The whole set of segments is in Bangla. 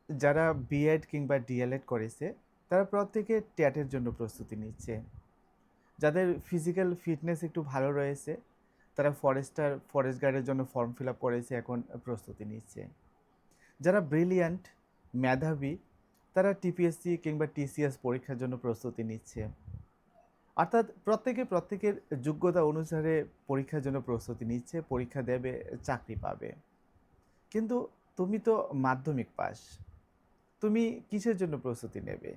যারা বিএড কিংবা ডিএলএড করেছে তারা প্রত্যেকে ট্যাটের জন্য প্রস্তুতি নিচ্ছে। যাদের ফিজিক্যাল ফিটনেস একটু ভালো রয়েছে তারা ফরেস্ট গার্ডের জন্য ফর্ম ফিল আপ করেছে, এখন প্রস্তুতি নিচ্ছে। যারা ব্রিলিয়ান্ট, মেধাবী, তারা টিপিএসসি কিংবা টিসিএস পরীক্ষার জন্য প্রস্তুতি নিচ্ছে। অর্থাৎ প্রত্যেকের যোগ্যতা অনুসারে পরীক্ষার জন্য প্রস্তুতি নিচ্ছে, পরীক্ষা দেবে, চাকরি পাবে। কিন্তু তুমি তো মাধ্যমিক পাস, তুমি কিসের জন্য প্রস্তুতি নেবে?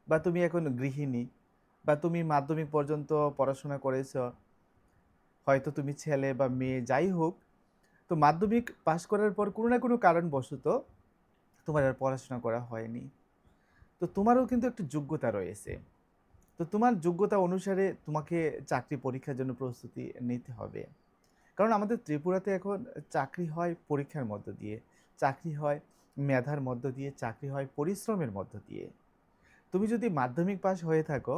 বা তুমি এখন গৃহিণী, বা তুমি মাধ্যমিক পর্যন্ত পড়াশোনা করেছো, হয়তো তুমি ছেলে বা মেয়ে যাই হোক, তো মাধ্যমিক পাশ করার পর কোনো না কোনো কারণবশত তোমার আর পড়াশোনা করা হয়নি। তো তোমারও কিন্তু একটা যোগ্যতা রয়েছে। তো তোমার যোগ্যতা অনুসারে তোমাকে চাকরি পরীক্ষার জন্য প্রস্তুতি নিতে হবে। কারণ আমাদের ত্রিপুরাতে এখন চাকরি হয় পরীক্ষার মধ্য দিয়ে, চাকরি হয় মেধার মধ্য দিয়ে, চাকরি হয় পরিশ্রমের মধ্য দিয়ে। তুমি যদি মাধ্যমিক পাস হয়ে থাকো,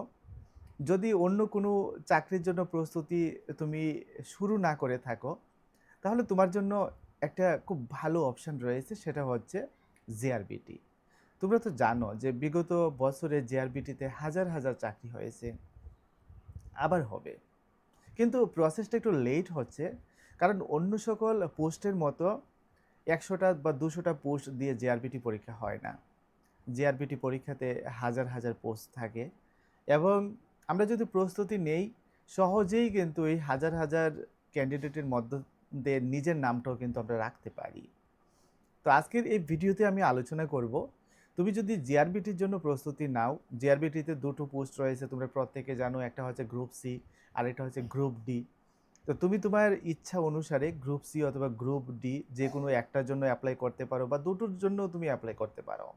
যদি অন্য কোনো চাকরির জন্য প্রস্তুতি তুমি শুরু না করে থাকো, তাহলে তোমার জন্য একটা খুব ভালো অপশন রয়েছে, সেটা হচ্ছে জেআরবিটি। তোমরা তো জানো যে বিগত বছরে জেআরবিটিতে হাজার হাজার চাকরি হয়েছে, আবার হবে। কিন্তু প্রসেসটা একটু লেট হচ্ছে, কারণ অন্য সকল পোস্টের মতো 100টা বা 200টা পোস্ট দিয়ে জেআরবিটি পরীক্ষা হয় না। জেআরবিটি পরীক্ষাতে হাজার হাজার পোস্ট থাকে, এবং আমরা যদি প্রস্তুতি নেই, সহজেই কিন্তু এই হাজার হাজার ক্যান্ডিডেটের মধ্যে দিয়ে নিজের নামটাও কিন্তু আমরা রাখতে পারি। তো আজকের এই ভিডিওতে আমি আলোচনা করব, তুমি যদি জিআরবিটির জন্য প্রস্তুতি নাও, জিআরবিটিতে দুটো পোস্ট রয়েছে তোমরা প্রত্যেকে জানো, একটা হচ্ছে গ্রুপ সি আর একটা হচ্ছে গ্রুপ ডি। তো তুমি তোমার ইচ্ছা অনুসারে গ্রুপ সি অথবা গ্রুপ ডি যে কোনো একটার জন্য অ্যাপ্লাই করতে পারো, বা দুটোর জন্য তুমি অ্যাপ্লাই করতে পারো।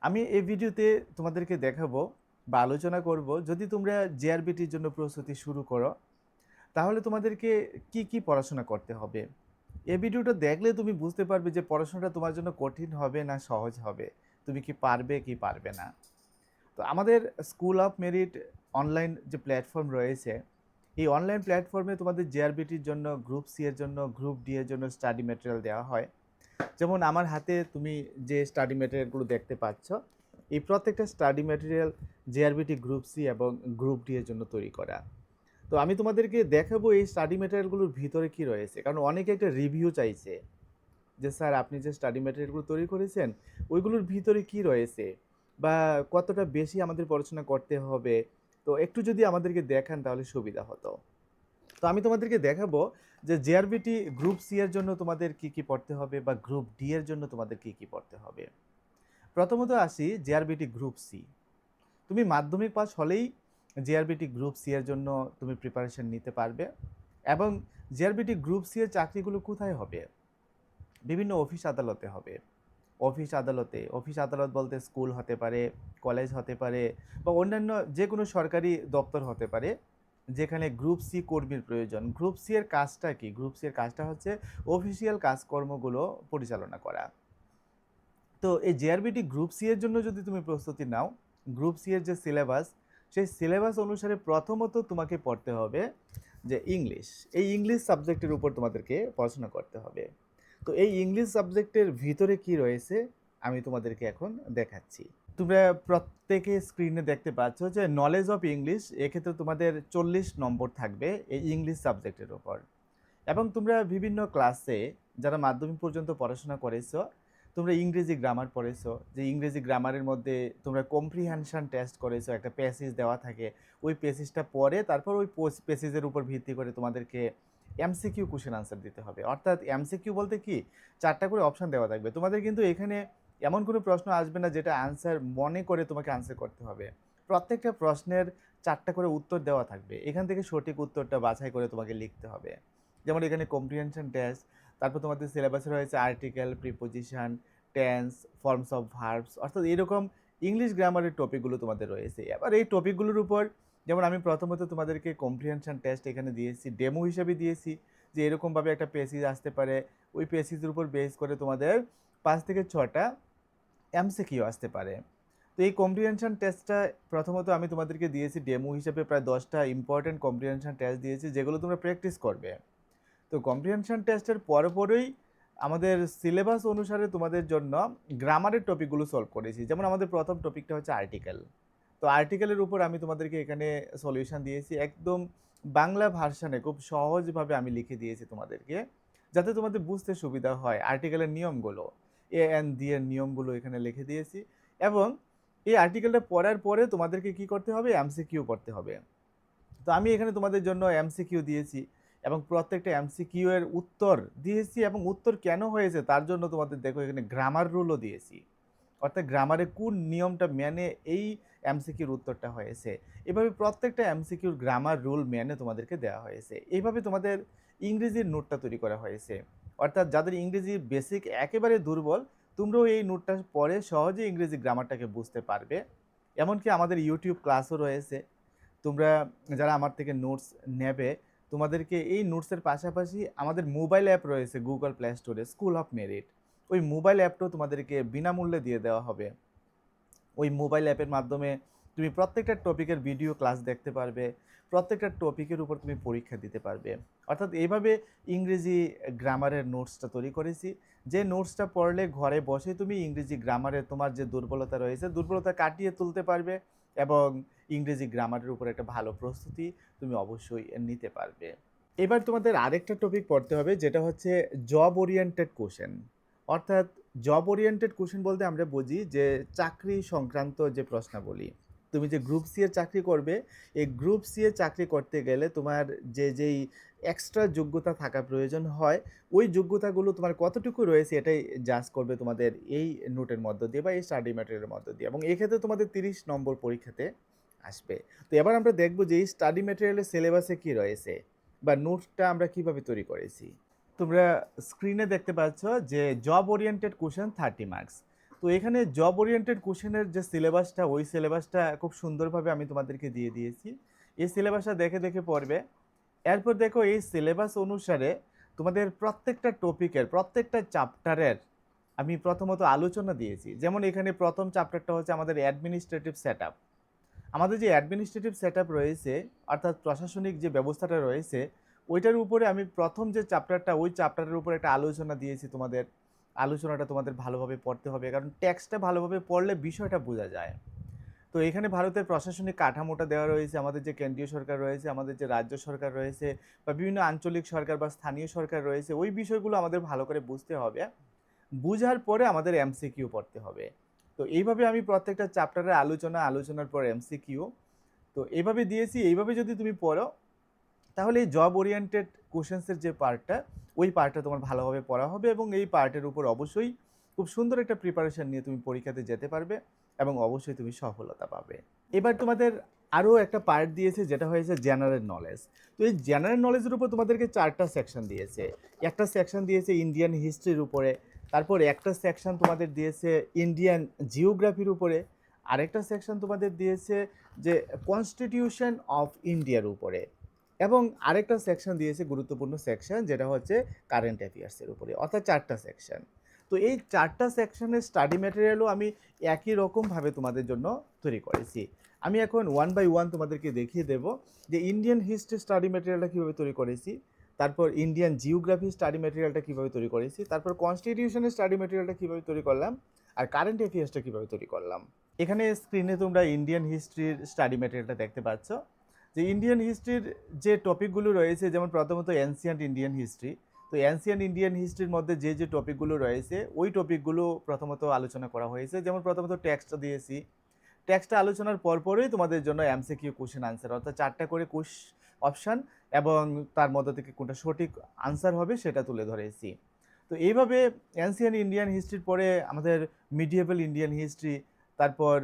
আমি এই ভিডিওতে তোমাদেরকে দেখাবো বা আলোচনা করব, যদি তোমরা জিআরবিটির জন্য প্রস্তুতি শুরু করো তাহলে তোমাদেরকে কি কি পড়াশোনা করতে হবে। এই ভিডিওটা দেখলে তুমি বুঝতে পারবে যে পড়াশোনাটা তোমার জন্য কঠিন হবে না সহজ হবে, তুমি কি পারবে কি পারবে না। তো আমাদের স্কুল অফ মেরিট অনলাইন যে প্ল্যাটফর্ম রয়েছে, এই অনলাইন প্ল্যাটফর্মে তোমাদের জেআরবিটির জন্য, গ্রুপ সি এর জন্য, গ্রুপ ডি এর জন্য স্টাডি ম্যাটেরিয়াল দেওয়া হয়। যেমন আমার হাতে তুমি যে স্টাডি ম্যাটেরিয়ালগুলো দেখতে পাচ্ছ, এই প্রত্যেকটা study material JRBT group C এবং গ্রুপ ডি এর জন্য তৈরি করা। তো আমি তোমাদেরকে দেখাবো এই স্টাডি ম্যাটেরিয়ালগুলোর ভিতরে কি রয়েছে, কারণ অনেকে একটা রিভিউ চাইছে যে স্যার আপনি যে স্টাডি ম্যাটেরিয়ালগুলো তৈরি করেছেন ওইগুলোর ভিতরে কি রয়েছে, বা কতটা বেশি আমাদের পড়াশোনা করতে হবে। তো একটু যদি আমাদেরকে দেখান তাহলে সুবিধা হতো। তো আমি তোমাদেরকে দেখাবো যে জেআরবিটি গ্রুপ সি এর জন্য তোমাদের কি কি পড়তে হবে, বা গ্রুপ ডি এর জন্য তোমাদের কি কি পড়তে হবে। প্রথমত আসি জেআরবিটি গ্রুপ সি। তুমি মাধ্যমিক পাস হলেই জেআরবিটি গ্রুপ সি এর জন্য তুমি প্রিপারেশন নিতে পারবে। এবং জেআরবিটি গ্রুপ সি এর চাকরিগুলো কোথায় হবে? বিভিন্ন অফিস আদালতে হবে। অফিস আদালত বলতে স্কুল হতে পারে, কলেজ হতে পারে, বা অন্যান্য যে কোনো সরকারি দপ্তর হতে পারে যেখানে গ্রুপ সি কর্মীর প্রয়োজন। গ্রুপ সি এর কাজটা কি? গ্রুপ সি এর কাজটা হচ্ছে অফিসিয়াল কাজকর্মগুলো পরিচালনা করা। তো এই জেআরবিটি গ্রুপ সি এর জন্য যদি তুমি প্রস্তুতি নাও, গ্রুপ সি এর যে সিলেবাস, সেই সিলেবাস অনুসারে প্রথমত তোমাকে পড়তে হবে যে ইংলিশ। এই ইংলিশ সাবজেক্টের উপর তোমাদেরকে পড়াশোনা করতে হবে। তো এই ইংলিশ সাবজেক্টের ভিতরে কি রয়েছে আমি তোমাদেরকে এখন দেখাচ্ছি। তোমরা প্রত্যেকে স্ক্রিনে দেখতে পাচ্ছ যে নলেজ অফ ইংলিশ, এক্ষেত্রে তোমাদের 40 নম্বর থাকবে এই ইংলিশ সাবজেক্টের উপর। এবং তোমরা বিভিন্ন ক্লাসে যারা মাধ্যমিক পর্যন্ত পড়াশোনা করেছো, তোমরা ইংরেজি গ্রামার পড়েছো, যে ইংরেজি গ্রামারের মধ্যে তোমরা কম্প্রিহেনশন টেস্ট করেছো, একটা প্যাসেজ দেওয়া থাকে, ওই প্যাসেজটা পড়ে তারপর ওই প্যাসেজের উপর ভিত্তি করে তোমাদেরকে এমসিকিউ কোশ্চেন আনসার দিতে হবে। অর্থাৎ এমসিকিউ বলতে কি, 4টা করে অপশন দেওয়া থাকবে তোমাদের, কিন্তু এখানে এমন কোনো প্রশ্ন আসবে না যেটা আনসার মনে করে তোমাকে আনসার করতে হবে। প্রত্যেকটা প্রশ্নের 4টা করে উত্তর দেওয়া থাকবে, এখান থেকে সঠিক উত্তরটা বাছাই করে তোমাকে লিখতে হবে। যেমন এখানে কম্প্রিহেনশন টেস্ট, তারপর তোমাদের সিলেবাসে রয়েছে article, preposition, tense, forms of verbs, অর্থাৎ এরকম ইংলিশ গ্রামারের টপিকগুলো তোমাদের রয়েছে। এবার এই টপিকগুলোর উপর, যেমন আমি প্রথমত তোমাদেরকে কম্প্রিহেনশন টেস্ট এখানে দিয়েছি, ডেমো হিসেবে দিয়েছি যে এরকমভাবে একটা পেসিজ আসতে পারে, ওই পেসিজের উপর বেস করে তোমাদের 5 থেকে 6টা এমসিকিউ আসতে পারে। তো এই কম্প্রিহেনশন টেস্টটা প্রথমত আমি তোমাদেরকে দিয়েছি ডেমো হিসেবে, প্রায় 10টা ইম্পর্টেন্ট কম্প্রিহেনশন টেস্ট দিয়েছি যেগুলো তোমরা প্র্যাকটিস করবে। তো কম্প্রিহেনশন টেস্টের পরপরই আমাদের সিলেবাস অনুসারে তোমাদের জন্য গ্রামারের টপিকগুলো সলভ করেছি। যেমন আমাদের প্রথম টপিকটা হচ্ছে আর্টিকেল। তো আর্টিকেলের উপর আমি তোমাদেরকে এখানে সলিউশন দিয়েছি একদম বাংলা ভার্সানে, খুব সহজভাবে আমি লিখে দিয়েছি তোমাদেরকে, যাতে তোমাদের বুঝতে সুবিধা হয়। আর্টিকেলের নিয়মগুলো, এ এন দি এর নিয়মগুলো এখানে লিখে দিয়েছি। এবং এই আর্টিকেলটা পড়ার পরে তোমাদেরকে কি করতে হবে? এমসিকিউ করতে হবে। তো আমি এখানে তোমাদের জন্য এমসিকিউ দিয়েছি এবং প্রত্যেকটা এমসিকিউ এর উত্তর দিয়েছি, এবং উত্তর কেন হয়েছে তার জন্য তোমাদের দেখো এখানে গ্রামার রুলও দিয়েছি, অর্থাৎ গ্রামারে কোন নিয়মটা মেনে এই এমসিকিউর উত্তরটা হয়েছে। এভাবে প্রত্যেকটা এমসিকিউর গ্রামার রুল মেনে তোমাদেরকে দেওয়া হয়েছে। এইভাবে তোমাদের ইংরেজির নোটটা তৈরি করা হয়েছে, অর্থাৎ যাদের ইংরেজির বেসিক একেবারে দুর্বল, তোমরাও এই নোটটা পড়ে সহজে ইংরেজি গ্রামারটাকে বুঝতে পারবে। এমনকি আমাদের ইউটিউব ক্লাসও রয়েছে। তোমরা যারা আমার থেকে নোটস নেবে, তোমাদেরকে এই নোটসের পাশাপাশি আমাদের মোবাইল অ্যাপ রয়েছে গুগল প্লে স্টোরে, স্কুল অফ মেরিট। ওই মোবাইল অ্যাপটাও তোমাদেরকে বিনামূল্যে দিয়ে দেওয়া হবে। ওই মোবাইল অ্যাপের মাধ্যমে তুমি প্রত্যেকটা টপিকের ভিডিও ক্লাস দেখতে পারবে, প্রত্যেকটা টপিকের উপর তুমি পরীক্ষা দিতে পারবে। অর্থাৎ এইভাবে ইংরেজি গ্রামারের নোটসটা তৈরি করেছি, যে নোটসটা পড়লে ঘরে বসে তুমি ইংরেজি গ্রামারে তোমার যে দুর্বলতা রয়েছে, দুর্বলতা কাটিয়ে তুলতে পারবে, এবং ইংরেজি গ্রামারের উপর একটা ভালো প্রস্তুতি তুমি অবশ্যই নিতে পারবে। এবার তোমাদের আরেকটা টপিক পড়তে হবে, যেটা হচ্ছে জব ওরিয়েন্টেড কোশ্চেন। অর্থাৎ জব ওরিয়েন্টেড কোশ্চেন বলতে আমরা বুঝি যে চাকরি সংক্রান্ত যে প্রশ্নাবলী। তুমি যে গ্রুপ সি এর চাকরি করবে, এই গ্রুপ সি এর চাকরি করতে গেলে তোমার যেই এক্সট্রা যোগ্যতা থাকা প্রয়োজন হয়, ওই যোগ্যতাগুলো তোমার কতটুকু রয়েছে এটাই জাজ করবে তোমাদের এই নোটের মধ্য দিয়ে বা এই স্টাডি ম্যাটেরিয়ালের মধ্য দিয়ে, এবং এক্ষেত্রে তোমাদের 30 নম্বর পরীক্ষাতে আসবে। তো এবার আমরা দেখব যে এই স্টাডি ম্যাটেরিয়ালের সিলেবাসে কি রয়েছে বা নোটটা আমরা কিভাবে তৈরি করেছি। তোমরা স্ক্রিনে দেখতে পাচ্ছ যে জব ওরিয়েন্টেড কোশ্চেন 30 মার্কস। তো এখানে জব ওরিয়েন্টেড কোশ্চেনের যে সিলেবাসটা, ওই সিলেবাসটা খুব সুন্দরভাবে আমি তোমাদেরকে দিয়ে দিয়েছি। এই সিলেবাসটা দেখে দেখে পড়বে। এরপর দেখো এই সিলেবাস অনুসারে তোমাদের প্রত্যেকটা টপিকের, প্রত্যেকটা চ্যাপ্টারের আমি প্রথমত আলোচনা দিয়েছি। যেমন এখানে প্রথম চ্যাপ্টারটা হচ্ছে আমাদের অ্যাডমিনিস্ট্রেটিভ সেটআপ। আমাদের যে অ্যাডমিনিস্ট্রেটিভ সেটআপ রয়েছে, অর্থাৎ প্রশাসনিক যে ব্যবস্থাটা রয়েছে, ওইটার উপরে আমি প্রথম যে চ্যাপ্টারটা, ওই চ্যাপ্টারের উপরে একটা আলোচনা দিয়েছি তোমাদের। আলোচনাটা তোমাদের ভালোভাবে পড়তে হবে, কারণ টেক্সটটা ভালোভাবে পড়লে বিষয়টা বোঝা যায়। তো এখানে ভারতের প্রশাসনিক কাঠামোটা দেওয়া রয়েছে, আমাদের যে কেন্দ্রীয় সরকার রয়েছে, আমাদের যে রাজ্য সরকার রয়েছে, বা বিভিন্ন আঞ্চলিক সরকার বা স্থানীয় সরকার রয়েছে, ওই বিষয়গুলো আমাদের ভালো করে বুঝতে হবে। বুঝার পরে আমাদের এমসিকিউ পড়তে হবে। তো এইভাবে আমি প্রত্যেকটা চ্যাপ্টারের আলোচনার পর এমসিকিউ তো এইভাবে দিয়েছি। এইভাবে যদি তুমি পড়ো, তাহলে এই জব ওরিয়েন্টেড কোশ্চেন্সের যে পার্টটা, ওই পার্টটা তোমার ভালোভাবে পড়া হবে, এবং এই পার্টের উপর অবশ্যই খুব সুন্দর একটা প্রিপারেশন নিয়ে তুমি পরীক্ষাতে যেতে পারবে, এবং অবশ্যই তুমি সফলতা পাবে। এবার তোমাদের আরও একটা পার্ট দিয়েছে, যেটা হয়েছে জেনারেল নলেজ। তো এই জেনারেল নলেজের উপর তোমাদেরকে 4টা সেকশন দিয়েছে। একটা সেকশন দিয়েছে ইন্ডিয়ান হিস্ট্রির উপরে, তারপর একটা সেকশন তোমাদের দিয়েছে ইন্ডিয়ান জিওগ্রাফির উপরে, আরেকটা সেকশন তোমাদের দিয়েছে যে কনস্টিটিউশন অফ ইন্ডিয়ার উপরে, এবং আরেকটা সেকশন দিয়েছে গুরুত্বপূর্ণ সেকশন, যেটা হচ্ছে কারেন্ট অ্যাফেয়ার্সের উপরে। অর্থাৎ 4টা সেকশন। তো এই 4টা সেকশনের স্টাডি ম্যাটেরিয়ালও আমি একই রকমভাবে তোমাদের জন্য তৈরি করেছি। আমি এখন ওয়ান বাই ওয়ান তোমাদেরকে দেখিয়ে দেব যে ইন্ডিয়ান হিস্ট্রি স্টাডি ম্যাটেরিয়ালটা কীভাবে তৈরি করেছি, তারপর ইন্ডিয়ান জিওগ্রাফি স্টাডি ম্যাটেরিয়ালটা কীভাবে তৈরি করেছি, তারপর কনস্টিটিউশনের স্টাডি ম্যাটেরিয়ালটা কীভাবে তৈরি করলাম, আর কারেন্ট অ্যাফেয়ার্সটা কীভাবে তৈরি করলাম। এখানে স্ক্রিনে তোমরা ইন্ডিয়ান হিস্ট্রির স্টাডি ম্যাটেরিয়ালটা দেখতে পাচ্ছ। যে ইন্ডিয়ান হিস্ট্রির যে টপিকগুলো রয়েছে, যেমন প্রথমত এনসিয়েন্ট ইন্ডিয়ান হিস্ট্রি। তো এনসিয়েন্ট ইন্ডিয়ান হিস্ট্রির মধ্যে যে টপিকগুলো রয়েছে, ওই টপিকগুলো প্রথমত আলোচনা করা হয়েছে। যেমন প্রথমত টেক্সটটা দিয়েছি, টেক্সটটা আলোচনার পরপরই তোমাদের জন্য এমসিকিউ কোশ্চেন আনসার, অর্থাৎ 4টা করে অপশান, এবং তার মধ্যে থেকে কোনটা সঠিক আনসার হবে সেটা তুলে ধরেছি। তো এইভাবে এনসিয়েন্ট ইন্ডিয়ান হিস্ট্রির পরে আমাদের মিডিয়েবল ইন্ডিয়ান হিস্ট্রি, তারপর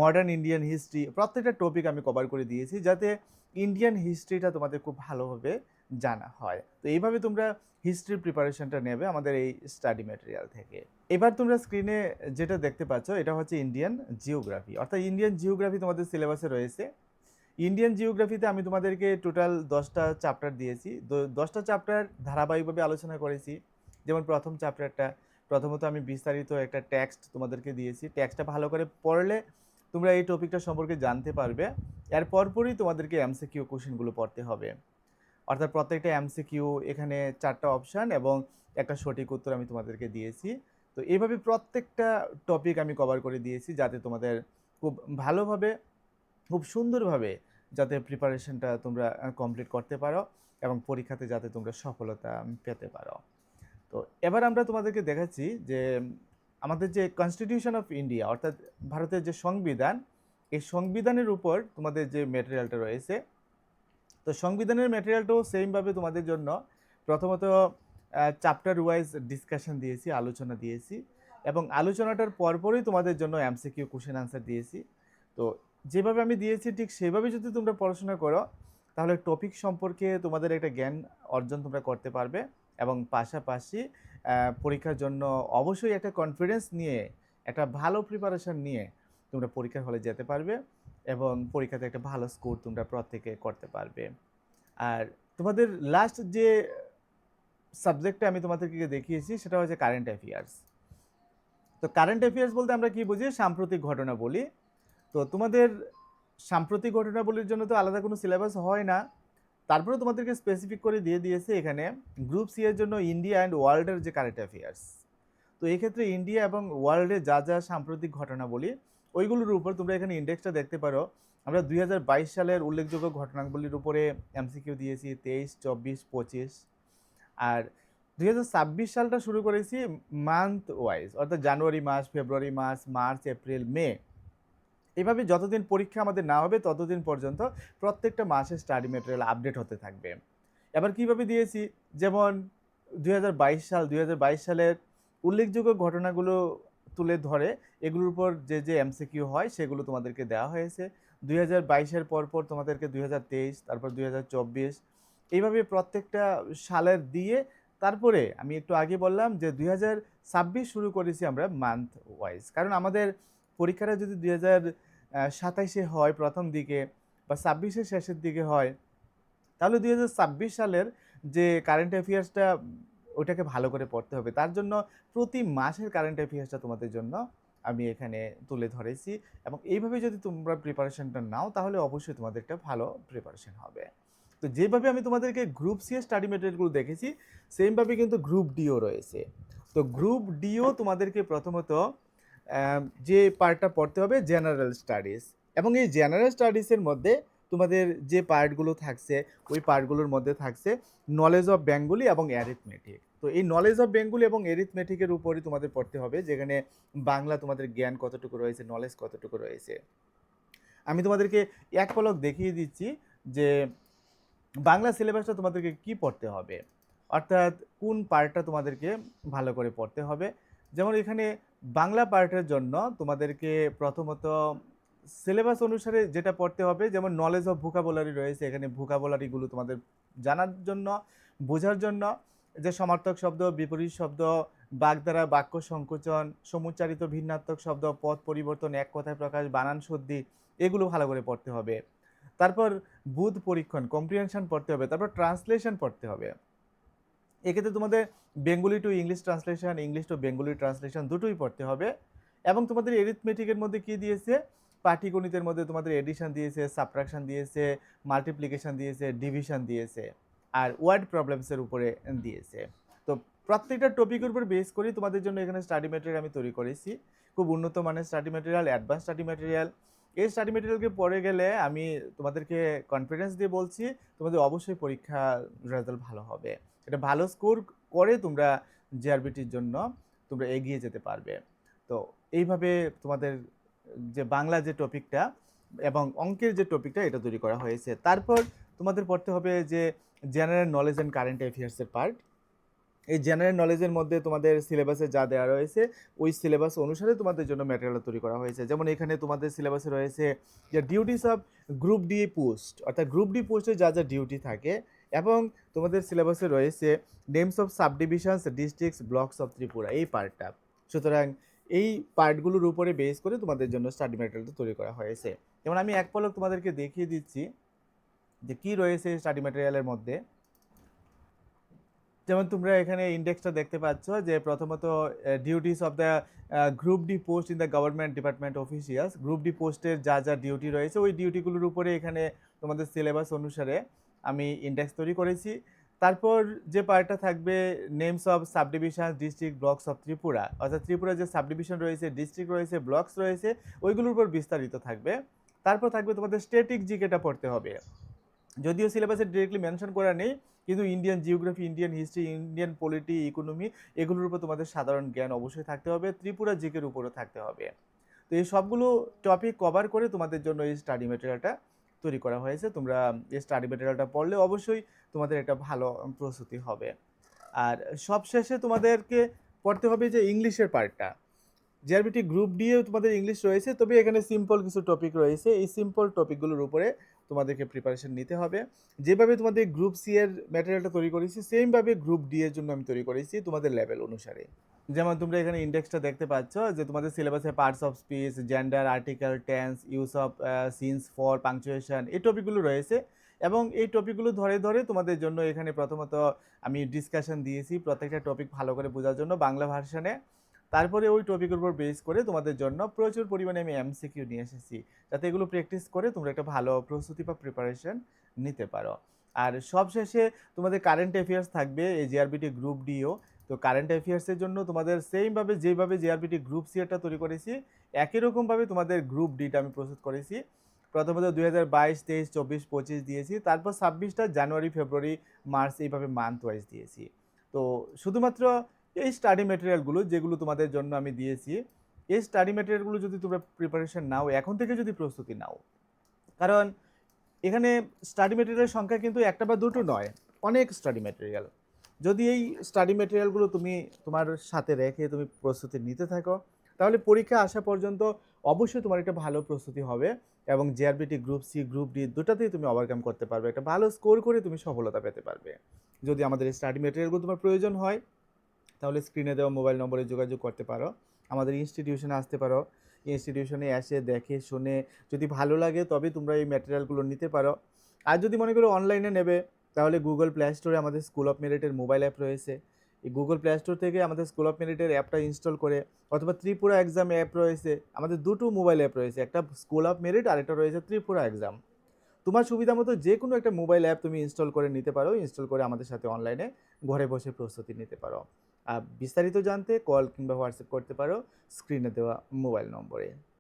মডার্ন ইন্ডিয়ান হিস্ট্রি, প্রত্যেকটা টপিক আমি কভার করে দিয়েছি, যাতে ইন্ডিয়ান হিস্ট্রিটা তোমাদের খুব ভালোভাবে জানা হয়। তো এইভাবে তোমরা হিস্ট্রির প্রিপারেশনটা নেবে আমাদের এই স্টাডি ম্যাটেরিয়াল থেকে। এবার তোমরা স্ক্রিনে যেটা দেখতে পাচ্ছ, এটা হচ্ছে ইন্ডিয়ান জিওগ্রাফি। অর্থাৎ ইন্ডিয়ান জিওগ্রাফি তোমাদের সিলেবাসে রয়েছে। ইন্ডিয়ান জিওগ্রাফিতে আমি তোমাদেরকে টোটাল 10টা চ্যাপ্টার দিয়েছি। 10টা চ্যাপ্টার ধারাবাহিকভাবে আলোচনা করেছি। যেমন প্রথম চ্যাপ্টারটা, প্রথমত আমি বিস্তারিত একটা টেক্সট তোমাদেরকে দিয়েছি। টেক্সটটা ভালো করে পড়লে তোমরা এই টপিকটা সম্পর্কে জানতে পারবে। এর পরপরই তোমাদেরকে এমসিকিউ কোশ্চেনগুলো পড়তে হবে। অর্থাৎ প্রত্যেকটা এমসিকিউ, এখানে 4টা অপশান, এবং একটা সঠিক উত্তর আমি তোমাদেরকে দিয়েছি। তো এইভাবে প্রত্যেকটা টপিক আমি কভার করে দিয়েছি যাতে তোমাদের খুব ভালোভাবে, খুব সুন্দরভাবে যাতে প্রিপারেশনটা তোমরা কমপ্লিট করতে পারো এবং পরীক্ষাতে যাতে তোমরা সফলতা পেতে পারো। তো এবার আমরা তোমাদেরকে দেখাচ্ছি যে আমাদের যে কনস্টিটিউশন অফ ইন্ডিয়া অর্থাৎ ভারতের যে সংবিধান, এই সংবিধানের উপর তোমাদের যে ম্যাটেরিয়ালটা রয়েছে, তো সংবিধানের ম্যাটেরিয়ালটাও সেমভাবে তোমাদের জন্য প্রথমত চ্যাপ্টার ওয়াইজ ডিসকাশন দিয়েছি, আলোচনা দিয়েছি, এবং আলোচনাটার পরপরই তোমাদের জন্য এমসিকিউ কোশ্চেন আনসার দিয়েছি। তো যেভাবে আমি দিয়েছি ঠিক সেভাবে যদি তোমরা পড়াশোনা করো তাহলে টপিক সম্পর্কে তোমাদের একটা জ্ঞান অর্জন তোমরা করতে পারবে এবং পাশাপাশি পরীক্ষার জন্য অবশ্যই একটা কনফিডেন্স নিয়ে, একটা ভালো প্রিপারেশন নিয়ে তোমরা পরীক্ষার হলে যেতে পারবে এবং পরীক্ষাতে একটা ভালো স্কোর তোমরা প্রত্যেকে করতে পারবে। আর তোমাদের লাস্ট যে সাবজেক্টটা আমি তোমাদেরকে দেখিয়েছি সেটা হচ্ছে কারেন্ট অ্যাফেয়ার্স। তো কারেন্ট অ্যাফেয়ার্স বলতে আমরা কি বুঝি? সাম্প্রতিক ঘটনা বলি। তো তোমাদের সাম্প্রতিক ঘটনাবলীর জন্য তো আলাদা কোনো সিলেবাস হয় না, তারপরে তোমাদেরকে স্পেসিফিক করে দিয়ে দিয়েছে এখানে গ্রুপ সি এর জন্য ইন্ডিয়া অ্যান্ড ওয়ার্ল্ডের যে কারেন্ট অ্যাফেয়ার্স। তো এক্ষেত্রে ইন্ডিয়া এবং ওয়ার্ল্ডে যা যা সাম্প্রতিক ঘটনাবলী ওইগুলোর উপর তোমরা এখানে ইন্ডেক্সটা দেখতে পারো। আমরা 2022 সালের উল্লেখযোগ্য ঘটনাবলীর উপরে এমসিকিউ দিয়েছি 23, 24, 25। আর 2026 সালটা শুরু করেছি মান্থ ওয়াইজ, অর্থাৎ জানুয়ারি মাস, ফেব্রুয়ারি মাস, মার্চ, এপ্রিল, মে, এইভাবে যতদিন পরীক্ষা আমাদের না হবে ততদিন পর্যন্ত প্রত্যেকটা মাসে স্টাডি ম্যাটেরিয়াল আপডেট হতে থাকবে। এবার কিভাবে দিয়েছি, যেমন 2022 সালের উল্লেখযোগ্য ঘটনাগুলো তুলে ধরে এগুলোর উপর যে যে এমসিকিউ হয় সেগুলো তোমাদেরকে দেওয়া হয়েছে। 2022-এর পরপর তোমাদেরকে 2023, তারপর 2024, এইভাবে প্রত্যেকটা সালের দিয়ে তারপরে আমি একটু আগে বললাম যে 2026 শুরু করেছি আমরা মান্থ ওয়াইজ, কারণ আমাদের পরীক্ষাটা যদি 2027-এ হয় প্রথম দিকে বা 26-এর শেষের দিকে হয় তাহলে 2026 সালের যে কারেন্ট অ্যাফেয়ার্সটা ওটাকে ভালো করে পড়তে হবে। তার জন্য প্রতি মাসের কারেন্ট অ্যাফেয়ার্সটা তোমাদের জন্য আমি এখানে তুলে ধরেছি এবং এইভাবে যদি তোমরা প্রিপারেশনটা নাও তাহলে অবশ্যই তোমাদের একটা ভালো প্রিপারেশন হবে। তো যেভাবে আমি তোমাদেরকে গ্রুপ সি এর স্টাডি মেটেরিয়ালগুলো দেখেছি সেমভাবে কিন্তু গ্রুপ ডিও রয়েছে। তো গ্রুপ ডিও তোমাদেরকে প্রথমত যে পার্টটা পড়তে হবে জেনারেল স্টাডিজ, এবং এই জেনারেল স্টাডিজের মধ্যে তোমাদের যে পার্টগুলো থাকছে ওই পার্টগুলোর মধ্যে থাকছে নলেজ অফ বেঙ্গলি এবং অ্যারিথমেটিক। তো এই নলেজ অফ বেঙ্গলি এবং অ্যারিথমেটিকের উপরই তোমাদের পড়তে হবে, যেখানে বাংলা তোমাদের জ্ঞান কতটুকু রয়েছে, নলেজ কতটুকু রয়েছে। আমি তোমাদেরকে এক পলক দেখিয়ে দিচ্ছি যে বাংলা সিলেবাসটা তোমাদেরকে কি পড়তে হবে, অর্থাৎ কোন পার্টটা তোমাদেরকে ভালো করে পড়তে হবে। যেমন এখানে বাংলা পার্টের জন্য তোমাদেরকে প্রথমত সিলেবাস অনুসারে যেটা পড়তে হবে, যেমন নলেজ অফ ভোকাবুলারি রয়েছে, এখানে ভোকাবুলারিগুলো তোমাদের জানার জন্য, বোঝার জন্য, যে সমার্থক শব্দ, বিপরীত শব্দ, বাগধারা, বাক্য সংকোচন, সমুচ্চারিত ভিন্নাত্মক শব্দ, পদ পরিবর্তন, এক কথায় প্রকাশ, বানান শুদ্ধি, এগুলো ভালো করে পড়তে হবে। তারপর বুধ পরীক্ষণ, কম্প্রিহেনশন পড়তে হবে। তারপর ট্রান্সলেশন পড়তে হবে। এক্ষেত্রে তোমাদের Bengali to English translation, English to Bengali translation দুটোই পড়তে হবে। এবং তোমাদের এরিথমেটিকের মধ্যে কি দিয়েছে, পাটিগণিতের মধ্যে তোমাদের এডিশন দিয়েছে, সাবট্রাকশন দিয়েছে, মাল্টিপ্লিকেশন দিয়েছে, ডিভিশন দিয়েছে, আর ওয়ার্ড প্রবলেমসের উপরে দিয়েছে। তো প্রত্যেকটা টপিকের উপর বেস করেই তোমাদের জন্য এখানে স্টাডি ম্যাটেরিয়াল আমি তৈরি করেছি, খুব উন্নত মানের study material, advance study material. এই স্টাডি ম্যাটেরিয়ালকে পড়ে গেলে আমি তোমাদেরকে কনফিডেন্স দিয়ে বলছি তোমাদের অবশ্যই পরীক্ষার রেজাল্ট ভালো হবে। এটা ভালো স্কোর করে তোমরা জিআরবিটির জন্য তোমরা এগিয়ে যেতে পারবে। তো এইভাবে তোমাদের যে বাংলা যে টপিকটা এবং অঙ্কের যে টপিকটা এটা তৈরি করা হয়েছে। তারপর তোমাদের পড়তে হবে যে জেনারেল নলেজ অ্যান্ড কারেন্ট অ্যাফেয়ার্সের পার্ট। এই জেনারেল নলেজের মধ্যে তোমাদের সিলেবাসে যা দেওয়া রয়েছে ওই সিলেবাস অনুসারে তোমাদের জন্য ম্যাটেরিয়াল তৈরি করা হয়েছে। যেমন এখানে তোমাদের সিলেবাসে রয়েছে যে duties of group D post, অর্থাৎ গ্রুপ ডি পোস্টে যা যা ডিউটি থাকে, এবং তোমাদের সিলেবাসে রয়েছে names of sub divisions, districts, blocks of Tripura, এই পার্টটা। সুতরাং এই পার্টগুলোর উপরে বেস করে তোমাদের জন্য স্টাডি ম্যাটেরিয়ালটা তৈরি করা হয়েছে। যেমন আমি এক পলক তোমাদেরকে দেখিয়ে দিচ্ছি যে কি রয়েছে স্টাডি ম্যাটেরিয়ালের মধ্যে। যেমন তোমরা এখানে ইন্ডেক্সটা দেখতে পাচ্ছ যে প্রথমত duties of the group D post in the government department officials, group D পোস্টের যা যা ডিউটি রয়েছে ওই ডিউটিগুলোর উপরে এখানে তোমাদের সিলেবাস অনুসারে আমি ইন্ডেক্স তৈরি করেছি। তারপর যে পার্টটা থাকবে names of subdivision district blocks of Tripura, অর্থাৎ ত্রিপুরা যে সাবডিভিশন রয়েছে, ডিস্ট্রিক্ট রয়েছে, ব্লকস রয়েছে, ওইগুলোর উপর বিস্তারিত থাকবে। তারপর থাকবে তোমাদের স্ট্যাটিক জিকেটা পড়তে হবে। যদিও সিলেবাসে ডিরেক্টলি মেনশন করা নেই, কিন্তু Indian geography, Indian history, Indian polity, economy, এগুলোর উপর তোমাদের সাধারণ জ্ঞান অবশ্যই থাকতে হবে, ত্রিপুরা জিকের উপরও থাকতে হবে। তো এই সবগুলো টপিক কভার করে তোমাদের জন্য এই স্টাডি মেটেরিয়ালটা তৈরি করা হয়েছে। তোমরা এই স্টাডি মেটেরিয়ালটা পড়লে অবশ্যই তোমাদের একটা ভালো প্রস্তুতি হবে। আর সবশেষে তোমাদেরকে পড়তে হবে যে ইংলিশের পার্টটা। জিআরবিটি গ্রুপ ডিও তোমাদের ইংলিশ রয়েছে, তবে এখানে সিম্পল কিছু টপিক রয়েছে। এই সিম্পল টপিকগুলোর উপরে তোমাদেরকে প্রিপারেশন নিতে হবে। যেভাবে তোমাদের গ্রুপ সি এর ম্যাটেরিয়ালটা তৈরি করেছি, সেমভাবে গ্রুপ ডি এর জন্য আমি তৈরি করেছি তোমাদের লেভেল অনুসারে। যেমন তোমরা এখানে ইন্ডেক্সটা দেখতে পাচ্ছ যে তোমাদের সিলেবাসে parts of speech, gender, article, tense, use of since, for, punctuation, এই টপিকগুলো রয়েছে। এবং এই টপিকগুলো ধরে ধরে তোমাদের জন্য এখানে প্রথমত আমি ডিসকাশন দিয়েছি প্রত্যেকটা টপিক ভালো করে বোঝার জন্য বাংলা ভার্সনে। তারপরে ওই টপিকের উপর বেস করে তোমাদের জন্য প্রচুর পরিমাণে আমি এমসিকিউ নিয়ে এসেছি, যাতে এগুলো প্র্যাকটিস করে তোমরা একটা ভালো প্রস্তুতি বা প্রিপারেশন নিতে পারো। আর সবশেষে তোমাদের কারেন্ট অ্যাফেয়ার্স থাকবে এই জিআরবিটি গ্রুপ ডিও। তো কারেন্ট অ্যাফেয়ার্সের জন্য তোমাদের সেমভাবে যেভাবে জিআরবিটি গ্রুপ সি এরটা তৈরি করেছি, একই রকমভাবে তোমাদের গ্রুপ ডিটা আমি প্রস্তুত করেছি। প্রথমত 2022, 23, 24, 25 দিয়েছি, তারপর 26টা জানুয়ারি, ফেব্রুয়ারি, মার্চ, এইভাবে মান্থ ওয়াইজ দিয়েছি। তো শুধুমাত্র এই স্টাডি ম্যাটেরিয়ালগুলো যেগুলো তোমাদের জন্য আমি দিয়েছি, এই স্টাডি ম্যাটেরিয়ালগুলো যদি তোমরা প্রিপারেশন নাও, এখন থেকে যদি প্রস্তুতি নাও, কারণ এখানে স্টাডি ম্যাটেরিয়ালের সংখ্যা কিন্তু একটা বা দুটো নয়, অনেক স্টাডি ম্যাটেরিয়াল। যদি এই স্টাডি ম্যাটেরিয়ালগুলো তুমি তোমার সাথে রেখে তুমি প্রস্তুতি নিতে থাকো, তাহলে পরীক্ষা আসা পর্যন্ত অবশ্যই তোমার একটা ভালো প্রস্তুতি হবে এবং GRBT group C, group D দুটাতেই তুমি ওভারকাম করতে পারবে, একটা ভালো স্কোর করে তুমি সফলতা পেতে পারবে। যদি আমাদের এই স্টাডি ম্যাটেরিয়ালগুলো তোমার প্রয়োজন হয়, তাহলে স্ক্রিনে দেওয়া মোবাইল নম্বরে যোগাযোগ করতে পারো, আমাদের ইনস্টিটিউশনে আসতে পারো। ইনস্টিটিউশনে এসে দেখে শুনে যদি ভালো লাগে তবে তোমরা এই ম্যাটেরিয়ালগুলো নিতে পারো। আর যদি মনে করো অনলাইনে নেবে, তাহলে গুগল প্লে স্টোরে আমাদের স্কুল অফ মেরিটের মোবাইল অ্যাপ রয়েছে। এই গুগল প্লে স্টোর থেকে আমাদের স্কুল অফ মেরিটের অ্যাপটা ইনস্টল করে, অথবা ত্রিপুরা এক্সাম অ্যাপ রয়েছে, আমাদের দুটো মোবাইল অ্যাপ রয়েছে, একটা স্কুল অফ মেরিট আর একটা রয়েছে ত্রিপুরা এক্সাম। তোমার সুবিধা মতো যে কোনো একটা মোবাইল অ্যাপ তুমি ইনস্টল করে নিতে পারো, ইনস্টল করে আমাদের সাথে অনলাইনে ঘরে বসে প্রস্তুতি নিতে পারো। আর বিস্তারিত জানতে কল কিংবা হোয়াটসঅ্যাপ করতে পারো স্ক্রিনে দেওয়া মোবাইল নম্বরে।